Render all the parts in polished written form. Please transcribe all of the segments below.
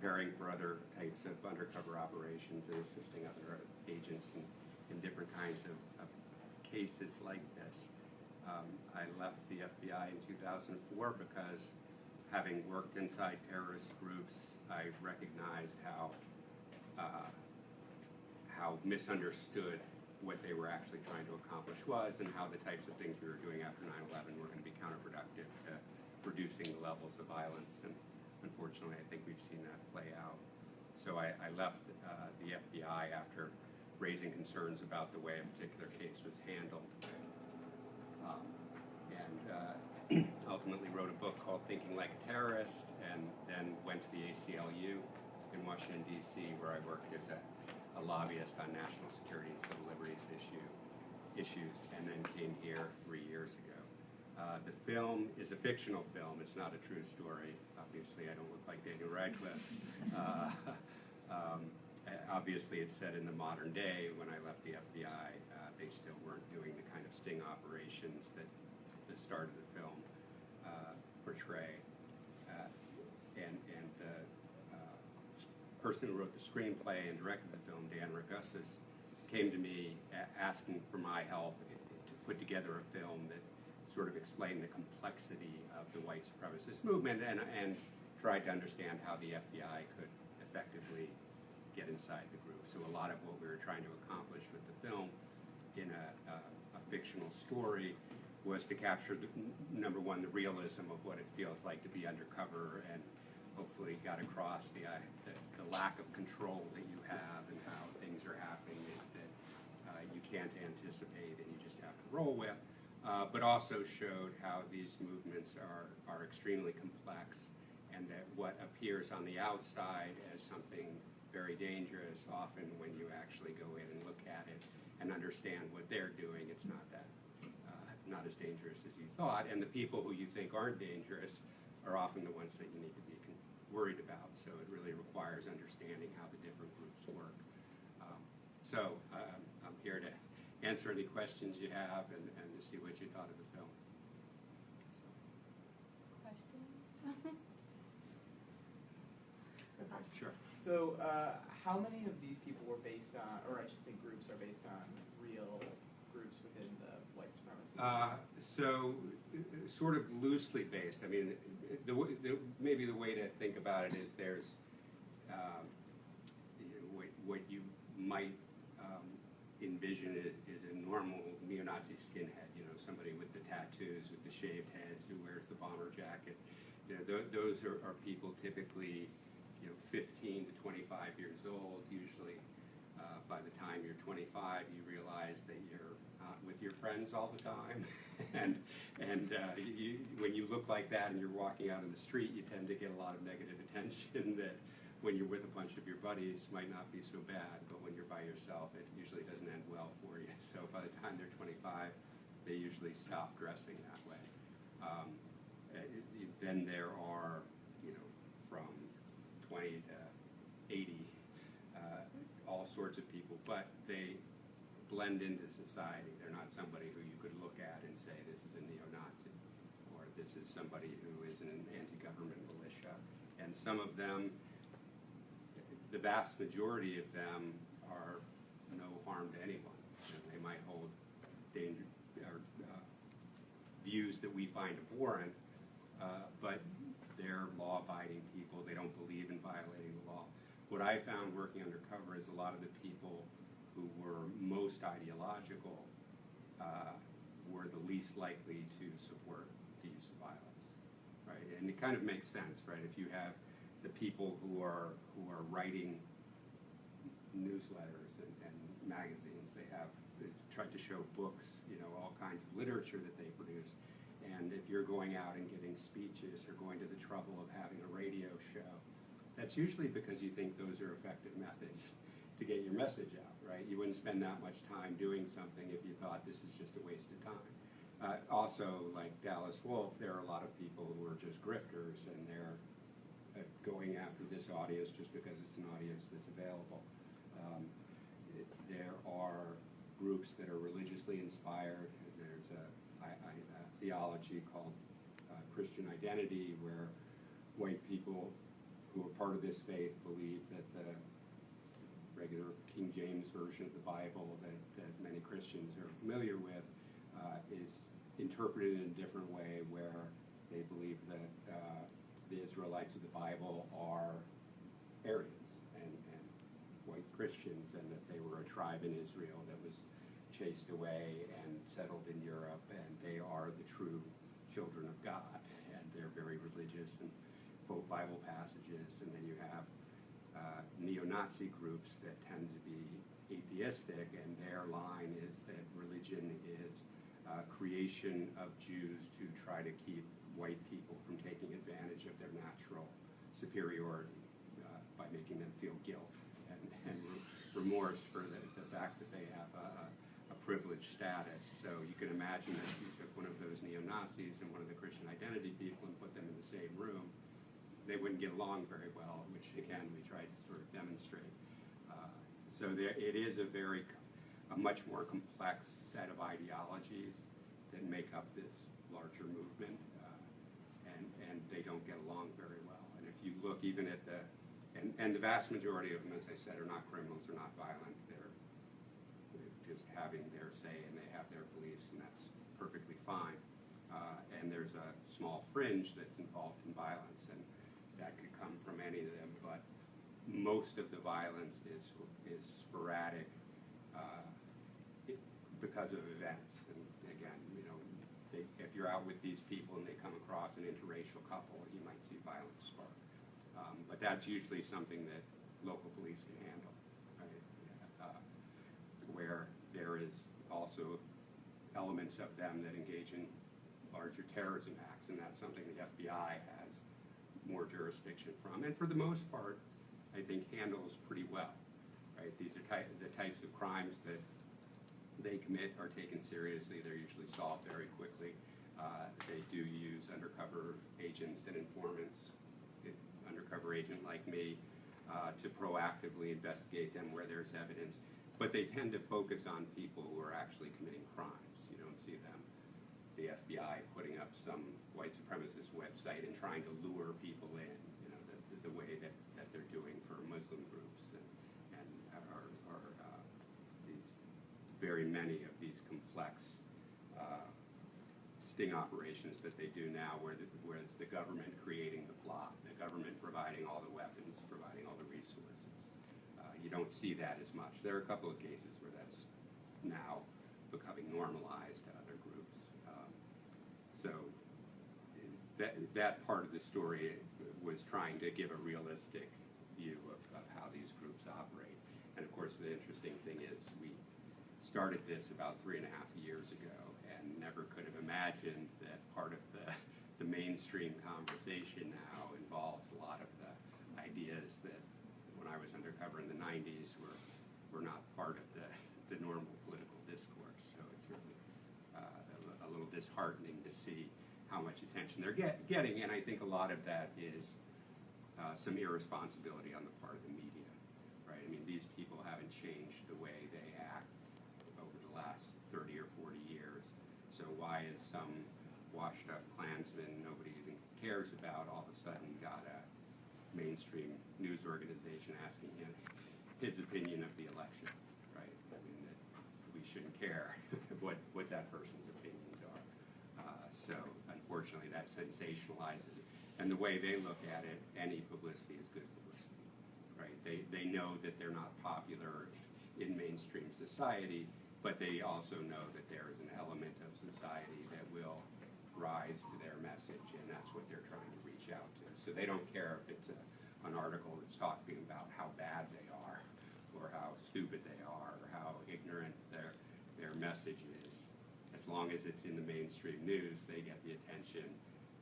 preparing for other types of undercover operations and assisting other agents in different kinds of cases like this. I left the FBI in 2004 because, having worked inside terrorist groups, I recognized how misunderstood what they were actually trying to accomplish was, and how the types of things we were doing after 9/11 were going to be counterproductive to reducing the levels of violence. And unfortunately, I think we've seen that play out. So I left the FBI after raising concerns about the way a particular case was handled. And ultimately wrote a book called Thinking Like a Terrorist, and then went to the ACLU in Washington, D.C., where I worked as a lobbyist on national security and civil liberties issues, and then came here 3 years ago. The film is a fictional film. It's not a true story. Obviously, I don't look like Daniel Radcliffe. Obviously, it's set in the modern day. When I left the FBI, they still weren't doing the kind of sting operations that the start of the film portray. And the person who wrote the screenplay and directed the film, Daniel Ragussis, came to me asking for my help to put together a film that sort of explained the complexity of the white supremacist movement, and tried to understand how the FBI could effectively get inside the group. So a lot of what we were trying to accomplish with the film in a fictional story was to capture, number one, the realism of what it feels like to be undercover, and hopefully got across the lack of control that you have and how things are happening that you can't anticipate and you just have to roll with. But also showed how these movements are extremely complex, and that what appears on the outside as something very dangerous, often when you actually go in and look at it and understand what they're doing, it's not not as dangerous as you thought. And the people who you think aren't dangerous are often the ones that you need to be worried about. So it really requires understanding how the different groups work. I'm here to answer any questions you have and to see what you thought of the film. Questions? Sure. So how many of these people were based on, or I should say groups are based on real groups within the white supremacy? So sort of loosely based. I mean, maybe the way to think about it is there's what you might envision is a normal neo-Nazi skinhead, somebody with the tattoos, with the shaved heads, who wears the bomber jacket. Those are people typically 15 to 25 years old. Usually by the time you're 25, you realize that you're not with your friends all the time. and when you look like that and you're walking out in the street, you tend to get a lot of negative attention that when you're with a bunch of your buddies might not be so bad, but when you're by yourself, it usually doesn't end well for you. So by the time they're 25, they usually stop dressing that way. Then there are, from 20 to 80, all sorts of people, but they blend into society. They're not somebody who you could look at and say, this is a neo-Nazi, or this is somebody who is an anti-government militia. And some of them, the vast majority of them, are no harm to anyone. They might hold views that we find abhorrent, but they're law-abiding people. They don't believe in violating the law. What I found working undercover is a lot of the people who were most ideological were the least likely to support the use of violence, right? And it kind of makes sense, right? If you have the people who are writing newsletters and magazines, they've tried to show books, all kinds of literature that they produce. And if you're going out and giving speeches or going to the trouble of having a radio show, that's usually because you think those are effective methods to get your message out, right? You wouldn't spend that much time doing something if you thought this is just a waste of time. Also, like Dallas Wolf, there are a lot of people who are just grifters, and they're going after this audience just because it's an audience that's available. There are groups that are religiously inspired. There's a theology called Christian identity, where white people who are part of this faith believe that the regular King James version of the Bible that many Christians are familiar with is interpreted in a different way, where they believe that the Israelites of the Bible are Aryans and white Christians, and that they were a tribe in Israel that was chased away and settled in Europe, and they are the true children of God, and they're very religious and quote Bible passages. And then you have neo-Nazi groups that tend to be atheistic, and their line is that religion is creation of Jews to try to keep white people from taking advantage of their natural superiority by making them feel guilt and remorse for the fact that they have a privileged status. So you can imagine that if you took one of those neo-Nazis and one of the Christian identity people and put them in the same room, they wouldn't get along very well, which again we tried to sort of demonstrate. So it is a much more complex set of ideologies that make up this larger movement, and they don't get along very well. And if you look even at and the vast majority of them, as I said, are not criminals, they're not violent, they're just having their say and they have their beliefs, and that's perfectly fine. And there's a small fringe that's involved in violence, and that could come from any of them, but most of the violence is sporadic because of events. And again, if you're out with these people and they come across an interracial couple, you might see violence spark. But that's usually something that local police can handle, right? Where there is also elements of them that engage in larger terrorism acts, and that's something the FBI has more jurisdiction from, and for the most part, I think handles pretty well, right? These are the types of crimes that they commit are taken seriously. They're usually solved very quickly. They do use undercover agents and informants, undercover agent like me, to proactively investigate them where there's evidence. But they tend to focus on people who are actually committing crimes. You don't see them, the FBI, putting up some white supremacist website and trying to lure people in, the way that they're doing for Muslim groups, and are these very many of these complex sting operations that they do now, where it's the government creating the plot, the government providing all the weapons, providing all the resources. You don't see that as much. There are a couple of cases where that's now becoming normalized to other groups. So that part of the story was trying to give a realistic view of how these groups operate. And of course, the interesting thing is we started this about 3.5 years ago and never could have imagined that part of the mainstream conversation now involves a lot of the ideas that when I was undercover in the 90s were not part of the normal political discourse. So it's really a little disheartening to see how much attention they're getting, and I think a lot of that is some irresponsibility on the part of the media, right? I mean, these people haven't changed the way they act over the last 30 or 40 years, so why is some washed-up Klansman nobody even cares about all of a sudden got a mainstream news organization asking him his opinion of the elections, right? I mean, that we shouldn't care what that person's opinions are. So unfortunately, that sensationalizes it. And the way they look at it, any publicity is good publicity, right? They know that they're not popular in mainstream society, but they also know that there is an element of society that will rise to their message, and that's what they're trying to reach out to. So they don't care if it's an article that's talking about how bad they are, or how stupid they are, or how ignorant their message is. As long as it's in the mainstream news, they get the attention,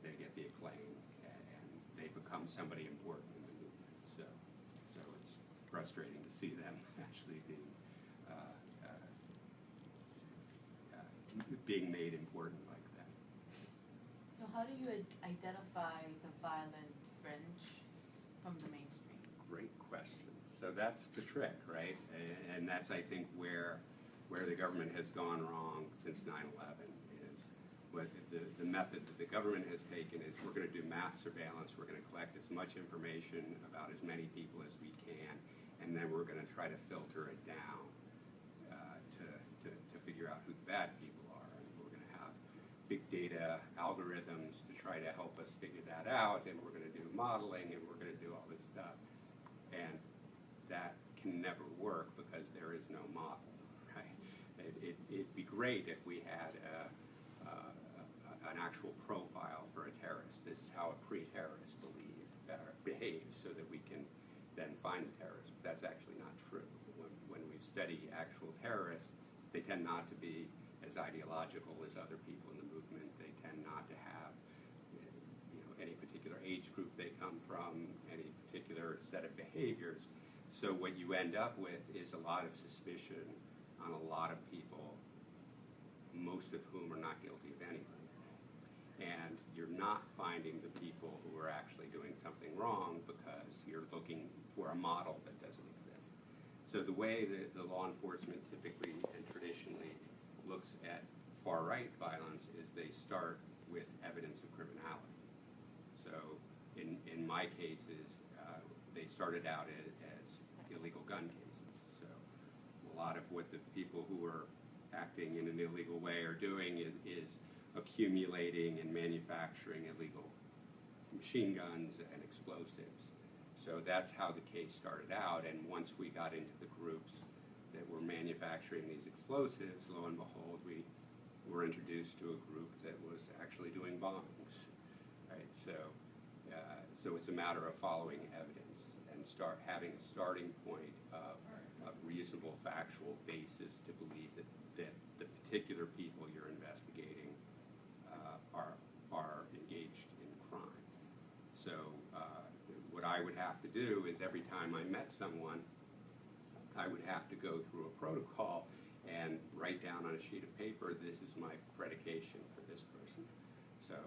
they get the acclaim, and they become somebody important in the movement. So it's frustrating to see them actually being made important like that. So how do you identify the violent fringe from the mainstream? Great question. So that's the trick, right? And that's, I think, where the government has gone wrong since 9/11 is But the method that the government has taken is we're going to do mass surveillance, we're going to collect as much information about as many people as we can, and then we're going to try to filter it down to figure out who the bad people are. And we're going to have big data algorithms to try to help us figure that out, and we're going to do modeling, and we're going to do all this stuff. And that can never work because there is no model, right? It'd be great if we had an actual profile for a terrorist. This is how a pre-terrorist behaves, so that we can then find the terrorist. But that's actually not true. When we study actual terrorists, they tend not to be as ideological as other people in the movement. They tend not to have any particular age group they come from, any particular set of behaviors. So what you end up with is a lot of suspicion on a lot of people, most of whom are not guilty of anything. And you're not finding the people who are actually doing something wrong because you're looking for a model that doesn't exist. So the way that the law enforcement typically and traditionally looks at far-right violence is they start with evidence of criminality. So in my cases, they started out as illegal gun cases. So a lot of what the people who are acting in an illegal way are doing is accumulating and manufacturing illegal machine guns and explosives. So that's how the case started out, and once we got into the groups that were manufacturing these explosives, lo and behold, we were introduced to a group that was actually doing bombings, right? So it's a matter of following evidence and start having a starting point of a reasonable factual basis to believe that the particular people you're investigating are engaged in crime. So what I would have to do is every time I met someone, I would have to go through a protocol and write down on a sheet of paper, this is my predication for this person. So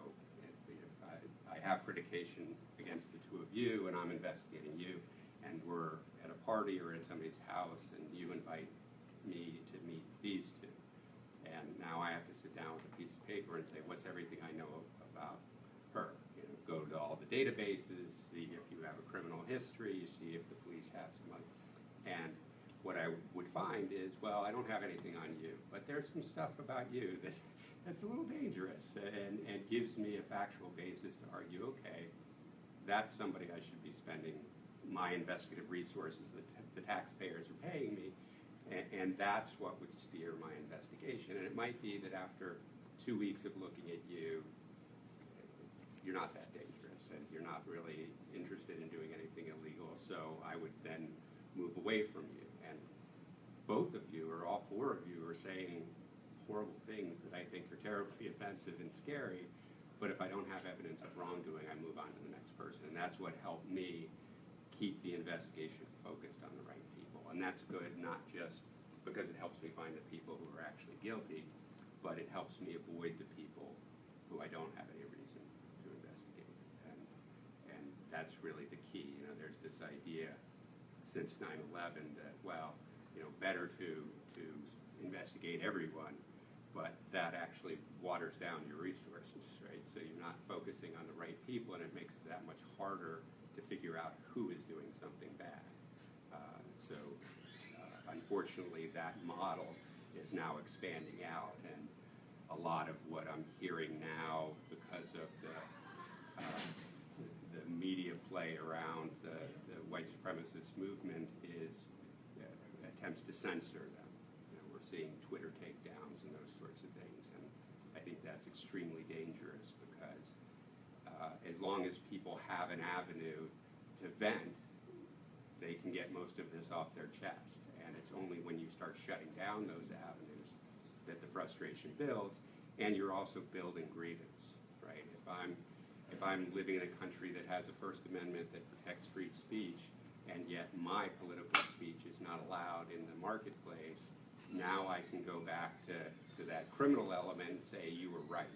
I have predication against the two of you, and I'm investigating you, and we're at a party or at somebody's house, and you invite me to meet these two. And now I have to sit down with a piece of paper and say, what's everything I know about her? Go to all the databases, see if you have a criminal history, see if the police have some money. And what I would find is, well, I don't have anything on you, but there's some stuff about you that's a little dangerous and gives me a factual basis to argue, okay, that's somebody I should be spending my investigative resources that the taxpayers are paying me, and that's what would steer my investigation. And it might be that after 2 weeks of looking at you, you're not that dangerous and you're not really interested in doing anything illegal, so I would then move away from you. And both of you, or all four of you, are saying horrible things that I think are terribly offensive and scary, but if I don't have evidence of wrongdoing, I move on to the next person. And that's what helped me keep the investigation focused on the right people. And that's good, not just because it helps me find the people who are actually guilty, but it helps me avoid the people who I don't have any reason to investigate. And that's really the key. There's this idea since 9/11 that, well, better to investigate everyone, but that actually waters down your resources, right? So you're not focusing on the right people, and it makes it that much harder to figure out who is doing something bad. Unfortunately, that model is now expanding out, and a lot of what I'm hearing now, because of the media play around the white supremacist movement, is attempts to censor them. We're seeing Twitter takedowns and those sorts of things, and I think that's extremely dangerous because as long as people have an avenue to vent, they can get most of this off their chest. And it's only when you start shutting down those avenues that the frustration builds, and you're also building grievance, right? If I'm living in a country that has a First Amendment that protects free speech, and yet my political speech is not allowed in the marketplace, now I can go back to that criminal element and say, you were right.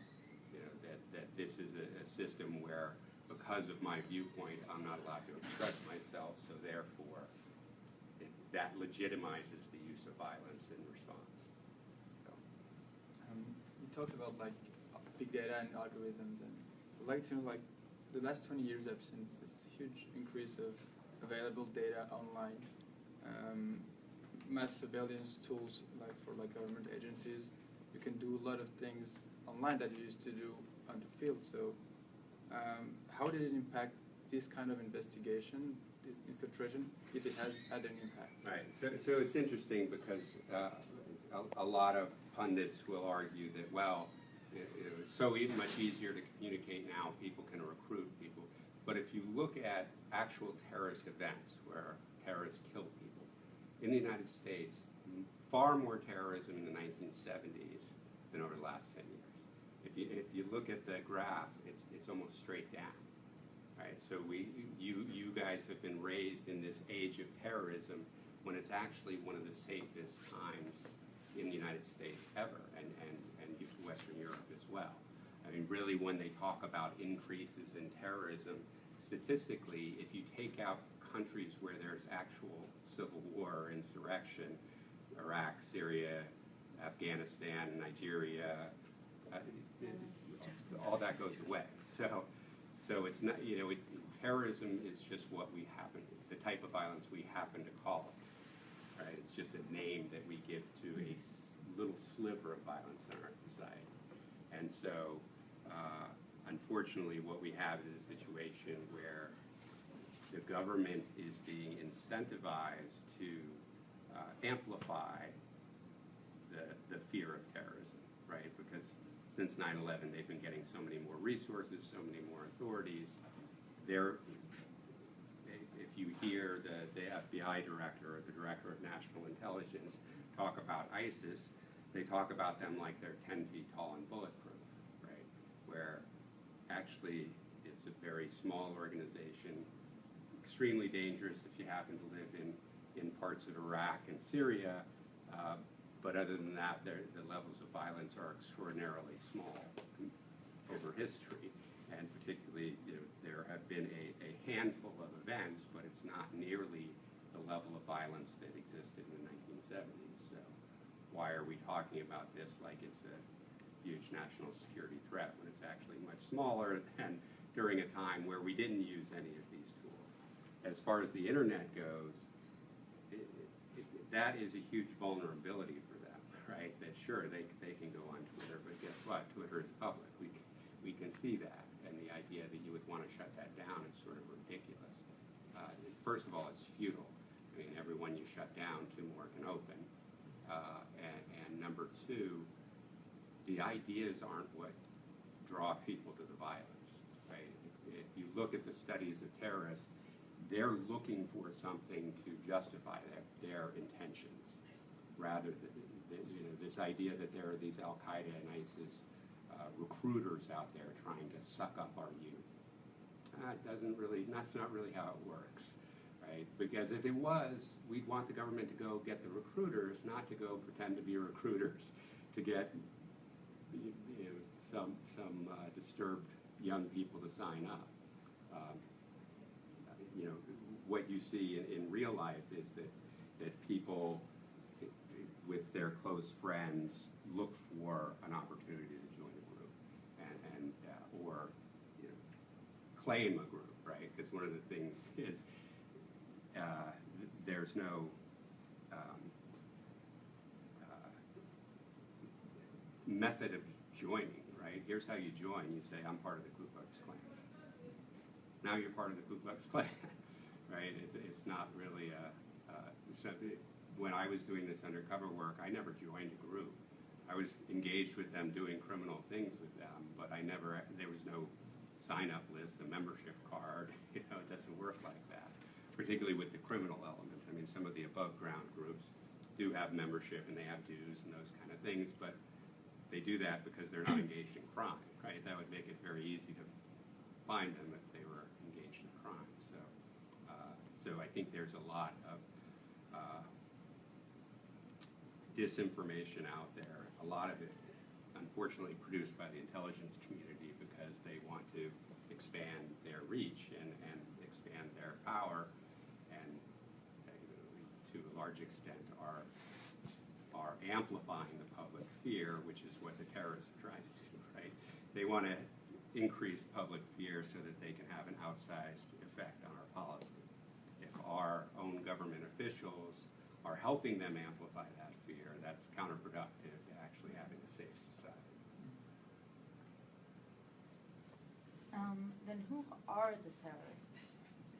That this is a system where, because of my viewpoint, I'm not allowed to express myself, so therefore that legitimizes the use of violence in response. So. You talked about big data and algorithms. And I'd like to know, like, the last 20 years I've seen this huge increase of available data online, mass surveillance tools like for like government agencies. You can do a lot of things online that you used to do on the field. So how did it impact this kind of investigation, the infiltration, if it has had an impact? Right. So it's interesting because a lot of pundits will argue that, well, it's so much easier to communicate now, people can recruit people. But if you look at actual terrorist events where terrorists kill people, in the United States, far more terrorism in the 1970s than over the last 10 years. If you look at the graph, it's almost straight down. Right? So you guys have been raised in this age of terrorism when it's actually one of the safest times in the United States ever, and Western Europe as well. I mean, really, when they talk about increases in terrorism, statistically, if you take out countries where there's actual civil war or insurrection, Iraq, Syria, Afghanistan, Nigeria, all that goes away. So it's not, terrorism is just what we happen, the type of violence we happen to call it, right? It's just a name that we give to a little sliver of violence in our society. And so, unfortunately, what we have is a situation where the government is being incentivized to amplify the fear of terrorism, right? Because since 9/11, they've been getting so many more resources, so many more authorities. If you hear the FBI director or the director of national intelligence talk about ISIS, they talk about them like they're 10 feet tall and bulletproof, right? Where actually it's a very small organization, extremely dangerous if you happen to live in parts of Iraq and Syria, but other than that, the levels of violence are extraordinarily small over history, and particularly there have been a handful of events, but it's not nearly the level of violence that existed in the 1970s. So why are we talking about this like it's a huge national security threat when it's actually much smaller than during a time where we didn't use any of these tools? As far as the internet goes, that is a huge vulnerability for them, right? That sure, they can go on Twitter, but guess what? Twitter is public. We can see that, and the idea that you would want to shut that down is sort of ridiculous. First of all, it's futile. I mean, every one you shut down, two more can open. And number two, the ideas aren't what draw people to the violence, right? If you look at the studies of terrorists, they're looking for something to justify their intentions, rather than this idea that there are these Al-Qaeda and ISIS recruiters out there trying to suck up our youth. That's not really how it works, right? Because if it was, we'd want the government to go get the recruiters, not to go pretend to be recruiters to get some disturbed young people to sign up. What you see in real life is that people with their close friends look for an opportunity to join a group or claim a group, right? Because one of the things is there's no method of joining, right? Here's how you join. You say, I'm part of the Ku Klux Klan. Now you're part of the Ku Klux Klan. Right? It's not really when I was doing this undercover work, I never joined a group. I was engaged with them doing criminal things with them, but there was no sign-up list, a membership card. It doesn't work like that, particularly with the criminal element. I mean, some of the above-ground groups do have membership and they have dues and those kind of things, but they do that because they're not engaged in crime, right? That would make it very easy to find them if they were engaged in crime. So I think there's a lot of disinformation out there, a lot of it unfortunately produced by the intelligence community because they want to expand their reach and expand their power, and to a large extent are amplifying the public fear, which is what the terrorists are trying to do, right? they want to increase public fear so that they can have an outsized effect on our policy. If our own government officials are helping them amplify that fear, that's counterproductive to actually having a safe society. Then who are the terrorists?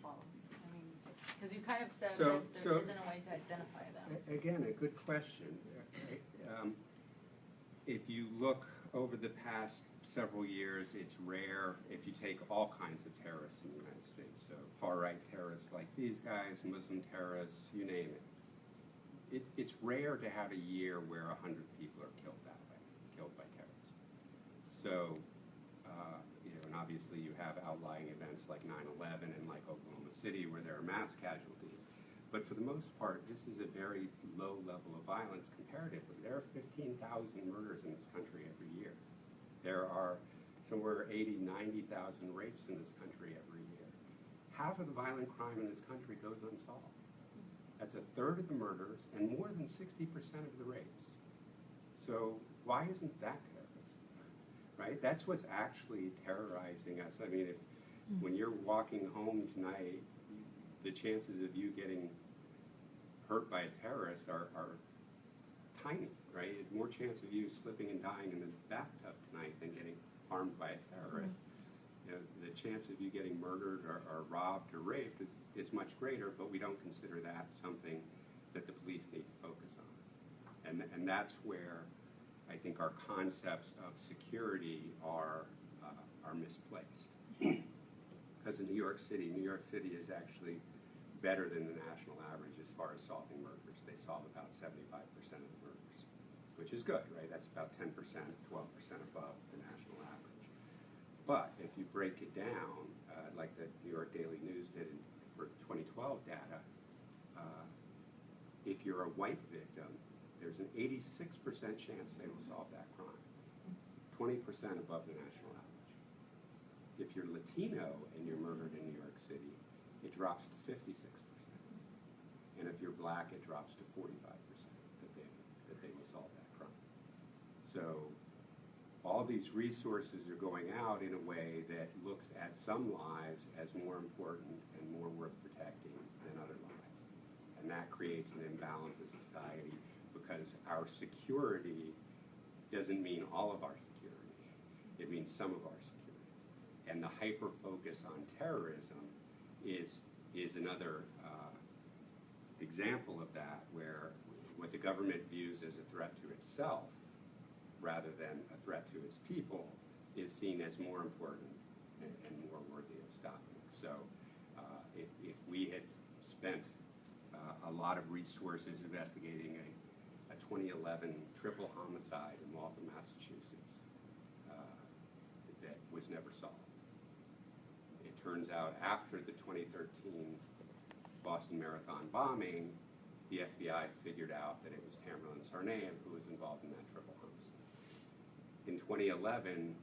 Well, I mean, because you kind of said So- that so- there isn't a way to identify them. Again, a good question. If you look over the past several years, it's rare if you take all kinds of terrorists in the United States. So far-right terrorists like these guys, Muslim terrorists, you name it. It's rare to have a year where 100 people are killed that way, killed by terrorists. So, and obviously you have outlying events like 9/11 and like Oklahoma City where there are mass casualties. But for the most part, this is a very low level of violence comparatively. There are 15,000 murders in this country every year. There are somewhere 80,000, 90,000 rapes in this country every year. Half of the violent crime in this country goes unsolved. That's a third of the murders and more than 60% of the rapes. So why isn't that terrorism? Right? That's what's actually terrorizing us. I mean, when you're walking home tonight, the chances of you getting hurt by a terrorist are tiny, right? It's more chance of you slipping and dying in the bathtub tonight than getting harmed by a terrorist. You know, the chance of you getting murdered or robbed or raped is much greater, but we don't consider that something that the police need to focus on. And that's where I think our concepts of security are misplaced. Because in New York City is actually better than the national average as far as solving murders. They solve about 75% of the murders, which is good, right? That's about 10%, 12% above the national average. But if you break it down, like the New York Daily News did for 2012 data, if you're a white victim, there's an 86% chance they will solve that crime, 20% above the national average. If you're Latino and you're murdered in New York City, it drops to 56%. And if you're black, it drops to 45% that they will solve that crime. So all these resources are going out in a way that looks at some lives as more important and more worth protecting than other lives. And that creates an imbalance in society because our security doesn't mean all of our security. It means some of our security. And the hyper-focus on terrorism is another example of that, where what the government views as a threat to itself rather than a threat to its people is seen as more important and more worthy of stopping. So if we had spent a lot of resources investigating a 2011 triple homicide in Waltham, Massachusetts, that was never solved. It turns out after the 2013 Boston Marathon bombing, the FBI figured out that it was Tamerlan Tsarnaev who was involved in that triple homicide. In 2011,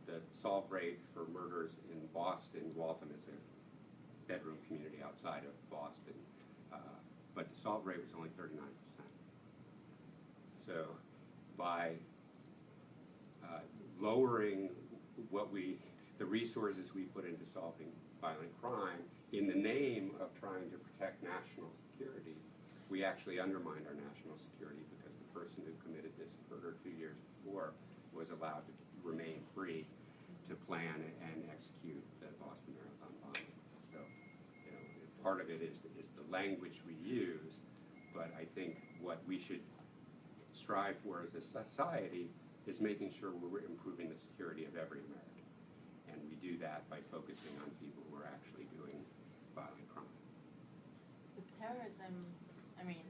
the solve rate for murders in Boston, Waltham is a bedroom community outside of Boston, but the solve rate was only 39%. So by lowering the resources we put into solving violent crime in the name of trying to protect national security, we actually undermined our national security because the person who committed this murder 2 years before was allowed to remain free to plan and execute the Boston Marathon bombing. So, part of it is the language we use, but I think what we should strive for as a society is making sure we're improving the security of every American. And we do that by focusing on people who are actually doing violent crime. With terrorism, I mean,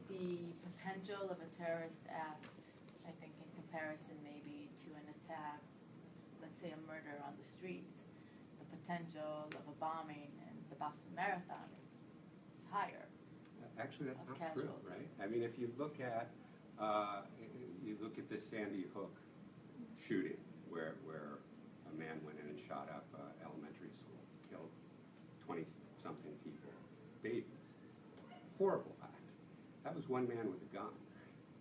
the potential of a terrorist act, I think in comparison maybe to an attack, let's say a murder on the street, the potential of a bombing in the Boston Marathon is higher. Actually, that's Of not true, casualties. right? I mean, if you look at the Sandy Hook shooting, where a man went in and shot up elementary school, killed 20-something people, babies. Horrible act. That was one man with a gun,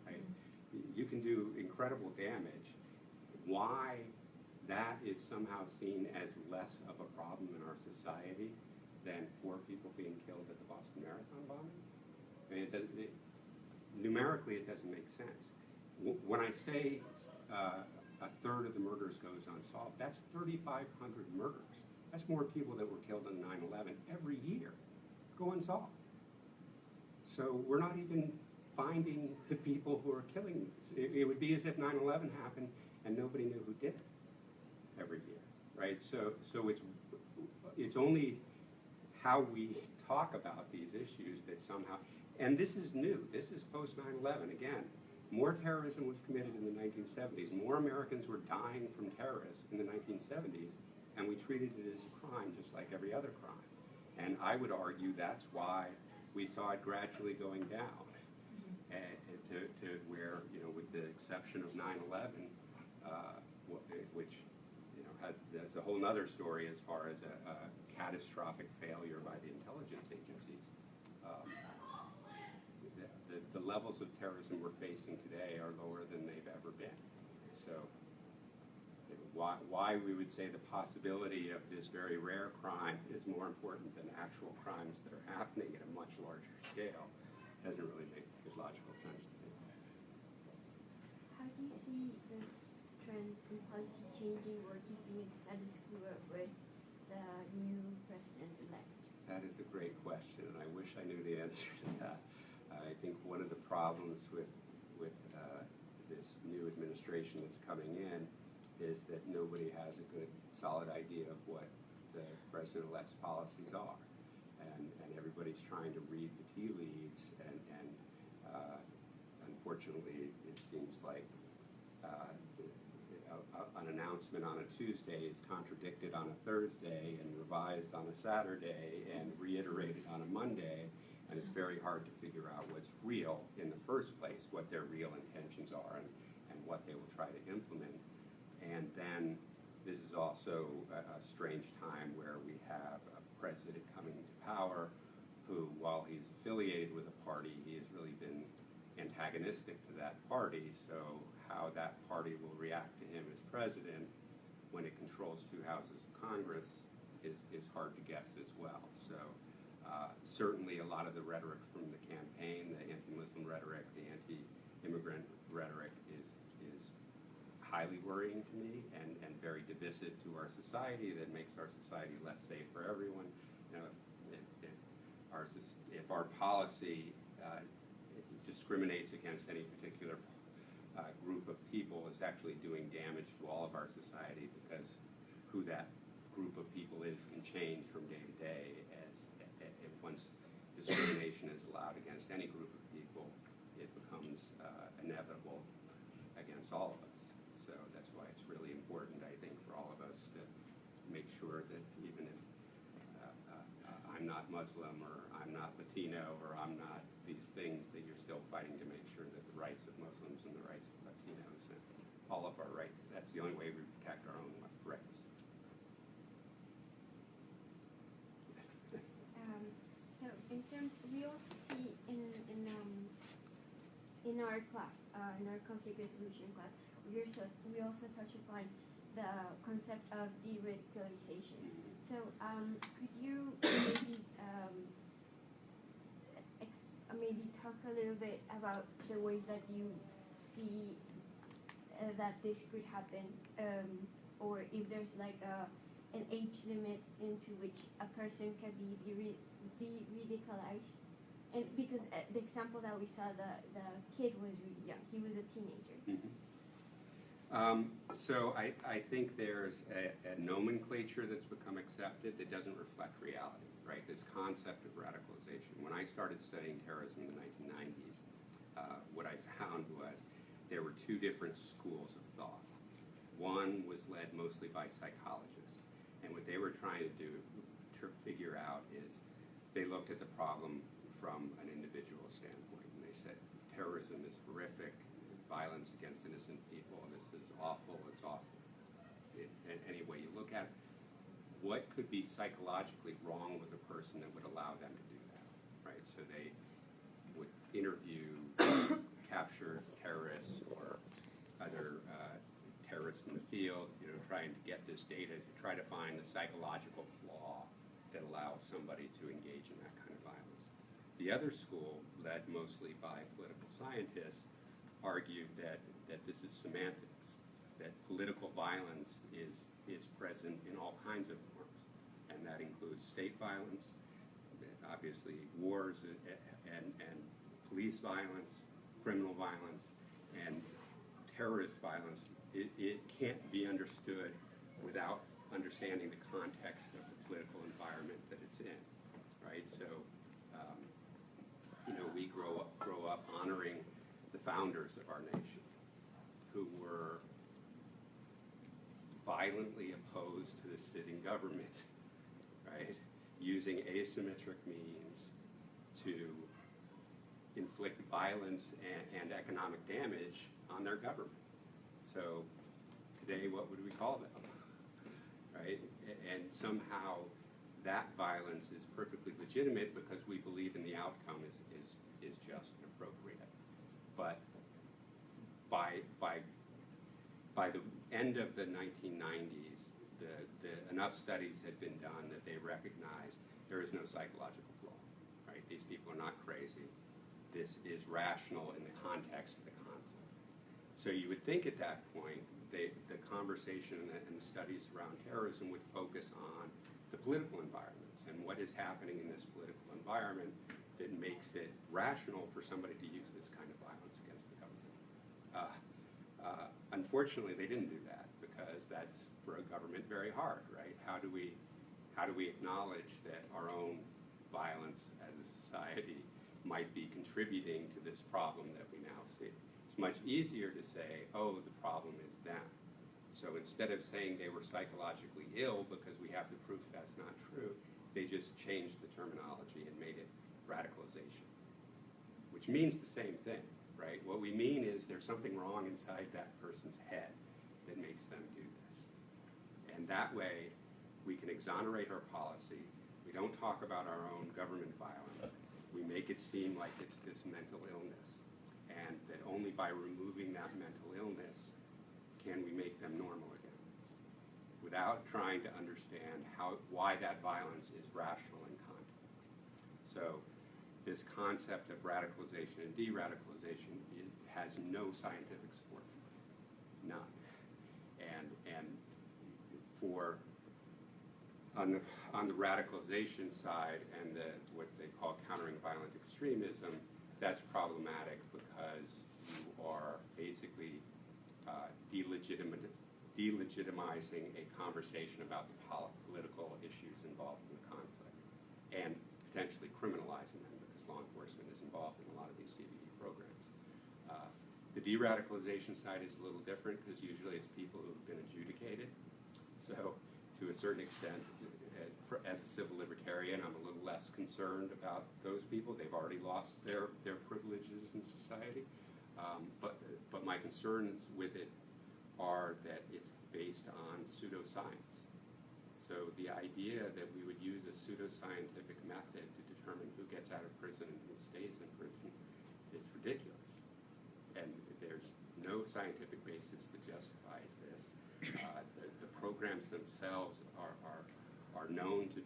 right? You can do incredible damage, why that is somehow seen as less of a problem in our society than 4 people being killed at the Boston Marathon bombing. I mean, numerically, it doesn't make sense. When I say a third of the murders goes unsolved, that's 3,500 murders. That's more people that were killed in 9/11 every year go unsolved. So we're not even finding the people who are killing. It would be as if 9/11 happened and nobody knew who did it every year, right? So it's only how we talk about these issues that somehow, and this is new. This is post 9/11. Again, more terrorism was committed in the 1970s. More Americans were dying from terrorists in the 1970s, and we treated it as a crime just like every other crime. And I would argue that's why we saw it gradually going down, to where, with the exception of 9/11, which, that's a whole other story as far as a catastrophic failure by the intelligence agencies. The levels of terrorism we're facing today are lower than they've ever been. So why we would say the possibility of this very rare crime is more important than actual crimes that are happening at a much larger scale doesn't really make good logical sense to me. How do you see this trend in policy changing or keeping it status quo with the new president-elect? That is a great question, and I wish I knew the answer to that. I think one of the problems with this new administration that's coming in is that nobody has a good, solid idea of what the president-elect's policies are. And everybody's trying to read the tea leaves, and unfortunately, it seems like an announcement on a Tuesday is contradicted on a Thursday and revised on a Saturday and reiterated on a Monday, and it's very hard to figure out what's real in the first place, what their real intentions are, and what they will try to implement. And then this is also a strange time where we have a president coming to power who, while he's affiliated with a party, he has really been antagonistic to that party. So how that party will react to him as president when it controls 2 houses of Congress is hard to guess as well. So certainly a lot of the rhetoric from the campaign, the anti-Muslim rhetoric, the anti-immigrant rhetoric is highly worrying to me and very divisive to our society, that makes our society less safe for everyone. If our policy discriminates against any particular group of people, it's actually doing damage to all of our society, because who that group of people is can change from day to day. If once discrimination is allowed against any group of people, it becomes inevitable against all of us. So that's why it's really important, I think, for all of us to make sure that even if I'm not Muslim, or I'm not Latino, or I'm not these things, that you're still fighting to make sure that the rights of Muslims and the rights of Latinos and all of our rights, that's the only way we protect our own rights. So in terms, we also see in our class, in our conflict resolution class, we also touch upon the concept of de-radicalization. So could you maybe talk a little bit about the ways that you see that this could happen, or if there's like an age limit into which a person can be de-radicalized? And because the example that we saw, the kid was really young, he was a teenager. Mm-hmm. So I think there's a nomenclature that's become accepted that doesn't reflect reality, right? This concept of radicalization. When I started studying terrorism in the 1990s, what I found was there were 2 different schools of thought. One was led mostly by psychologists, and what they were trying to do to figure out is they looked at the problem from an individual standpoint, and they said terrorism is horrific, violence against innocent people, and this is awful, it's awful. Any way you look at it, what could be psychologically wrong with a person that would allow them to do that, right? So they would interview captured terrorists or other terrorists terrorists in the field, trying to get this data to try to find the psychological flaw that allows somebody to engage in that kind of violence. The other school, led mostly by political scientists, argued that this is semantics, that political violence is present in all kinds of forms, and that includes state violence, obviously wars and police violence, criminal violence, and terrorist violence. It can't be understood without understanding the context of the political environment that it's in, right? So, we grow up honoring the founders of our nation, who were violently opposed to the sitting government, right? Using asymmetric means to inflict violence and economic damage on their government. So today, what would we call them, right? And somehow that violence is perfectly legitimate because we believe in the outcome is just and appropriate. But by the end of the 1990s, enough studies had been done that they recognized there is no psychological flaw, right? These people are not crazy. This is rational in the context of the conflict. So you would think at that point, the conversation and the studies around terrorism would focus on the political environments and what is happening in this political environment that makes it rational for somebody to use this kind of violence against the government. Unfortunately, they didn't do that because that's, for a government, very hard, right? How do we acknowledge that our own violence as a society might be contributing to this problem that we now see? It's much easier to say, oh, the problem is them. So instead of saying they were psychologically ill because we have the proof that's not true, they just changed the terminology and made it radicalization, which means the same thing, right? What we mean is there's something wrong inside that person's head that makes them do this. And that way, we can exonerate our policy. We don't talk about our own government violence. We make it seem like it's this mental illness, and that only by removing that mental illness can we make them normal again, without trying to understand why that violence is rational in context. So this concept of radicalization and de-radicalization has no scientific support for it, none. And for on the radicalization side and what they call countering violent extremism, that's problematic because you are basically delegitimizing a conversation about the political issues involved in the conflict and potentially criminalizing them because law enforcement is involved in a lot of these CVE programs. The de-radicalization side is a little different because usually it's people who have been adjudicated. So to a certain extent, as a civil libertarian, I'm a little less concerned about those people. They've already lost their privileges in society. But my concerns with it are that it's based on pseudoscience. So the idea that we would use a pseudoscientific method to determine who gets out of prison and who stays in prison is ridiculous. And there's no scientific basis that justifies this. The programs themselves are known to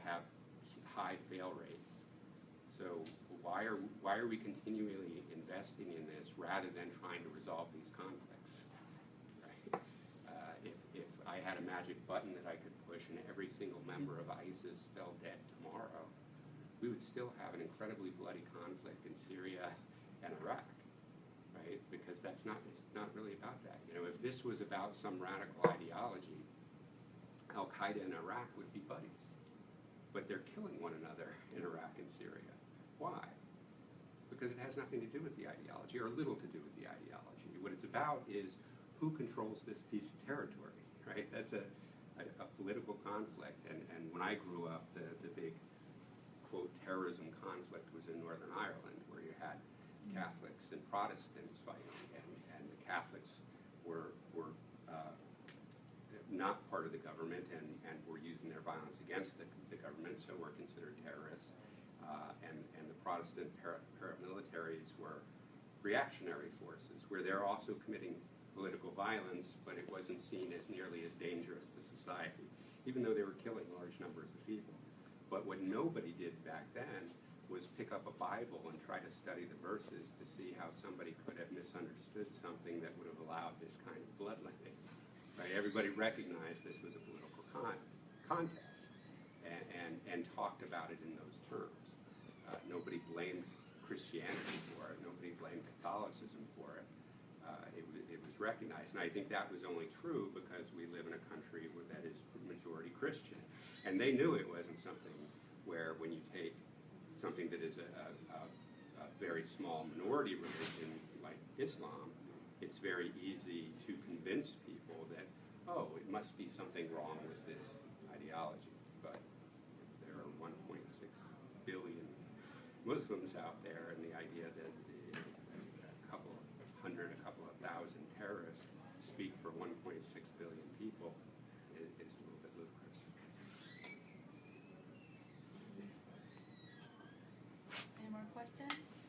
have high fail rates. So why are we continually investing in this rather than trying to resolve these conflicts? Right? If I had a magic button that I could push and every single member of ISIS fell dead tomorrow, we would still have an incredibly bloody conflict in Syria and Iraq, right? Because it's not really about that. If this was about some radical ideology, Al-Qaeda in Iraq would be buddies. But they're killing one another in Iraq and Syria. Why? Because it has nothing to do with the ideology, or little to do with the ideology. What it's about is who controls this piece of territory, right? That's a political conflict. And when I grew up, the big, quote, terrorism conflict was in Northern Ireland, where you had Catholics and Protestants fighting, and the Catholics were not part of the government and were using their violence against the government, so were considered terrorists. And the Protestant paramilitaries were reactionary forces, where they're also committing political violence, but it wasn't seen as nearly as dangerous to society, even though they were killing large numbers of people. But what nobody did back then was pick up a Bible and try to study the verses to see how somebody could have misunderstood something that would have allowed this kind of bloodletting. Right? Everybody recognized this was a political contest and talked about it in those terms. Nobody blamed Christianity for it. Nobody blamed Catholicism for it. It was recognized. And I think that was only true because we live in a country that is majority Christian. And they knew it wasn't something where when you take something that is a very small minority religion like Islam, it's very easy to convince people that, oh, it must be something wrong with this ideology. But there are 1.6 billion Muslims out there, and the idea that a couple of thousand terrorists speak for 1.6 billion people is a little bit ludicrous. Any more questions?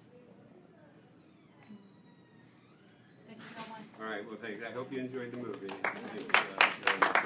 Thank you so much. All right, well, thanks. I hope you enjoyed the movie. It's,